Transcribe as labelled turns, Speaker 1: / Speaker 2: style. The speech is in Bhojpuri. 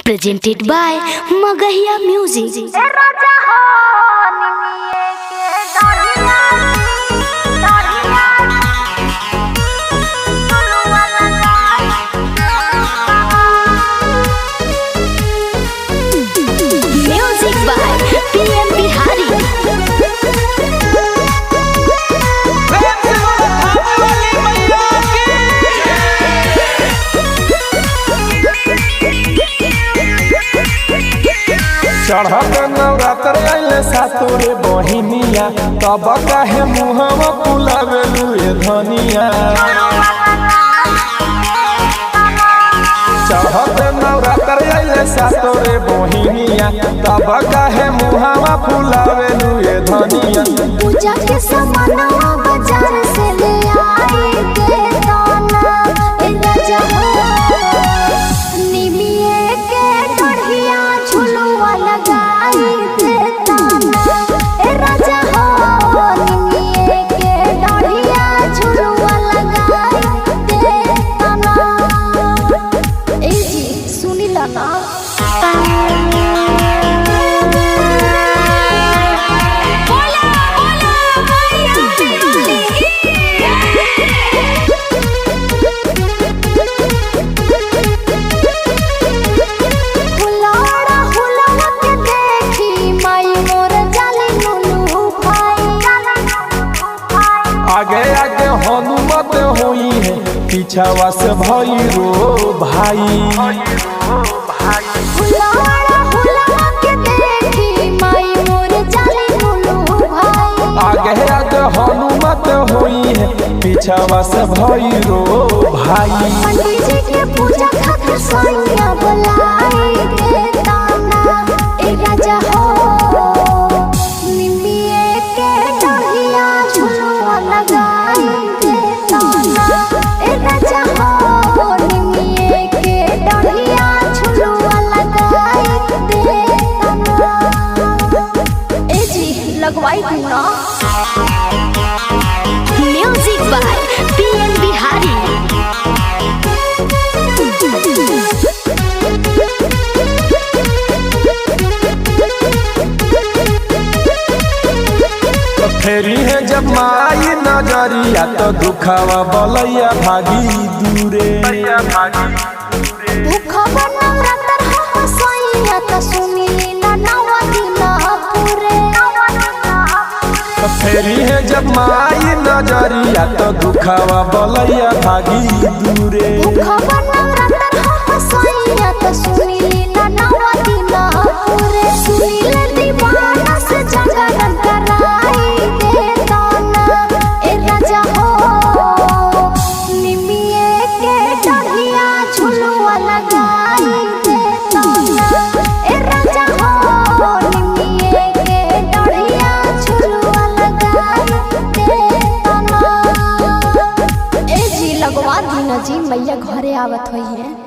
Speaker 1: presented by Magahiya Music. Music by PM Bihari.
Speaker 2: चढ़त नवरात्र आइले सातोरे बहिनिया तब काहे मुहवा फुलावेलु ए धनिया। चढ़त नवरात्र आइले सातोरे बहिनिया तब काहे मुहवा फुलावेलु ए धनिया।
Speaker 3: पूजा के सामानवा बाजार से ले आए के दाना ए राजा हो निमिये के डढ़िया झुलुआ लगाई दे दाना ए राजा हो निमिये के डढ़िया झुलुआ लगाई दे दाना। ए जी सुनी ला ना
Speaker 2: आगे आगे हनुमत होई है पीछावा से भैरो भाई। आगे आगे हनुमत होई है पीछावा से भैरो भाई।
Speaker 3: पंडित जी के पूजा खातिर सोनिया बुलाई दे दाना ए राजा हो निमिये के डढ़िया झुलुआ लगाई दे दाना ए राजा हो निमिये के डढ़िया झुलुआ लगाई दे दाना। ए जी लगवाई दी ना।
Speaker 1: Music by PM Bihari.
Speaker 2: फेरी है जब माई नजरिया तो दुखावा बलैया भागी दूरे।
Speaker 3: भूखवा नवरात्र हो सोइया त सुनी ना नवा दिन पूरे।
Speaker 2: फेरी है जब माई नजरिया तो दुखावा बलैया भागी दूरे।
Speaker 3: भूखवा नवरात्र हो सोइया त सुनी ना नवा दिन पूरे। सुनी ले दीवाना से जागरण कराई दे दाना ए राजा हो निमिये के डढ़िया झुलुआ लगाई दे दाना ए राजा हो निमिये के डढ़िया झुलुआ लगाई दे दाना। ए जी लगवा दी ना जी मैया घरे आवत होई है।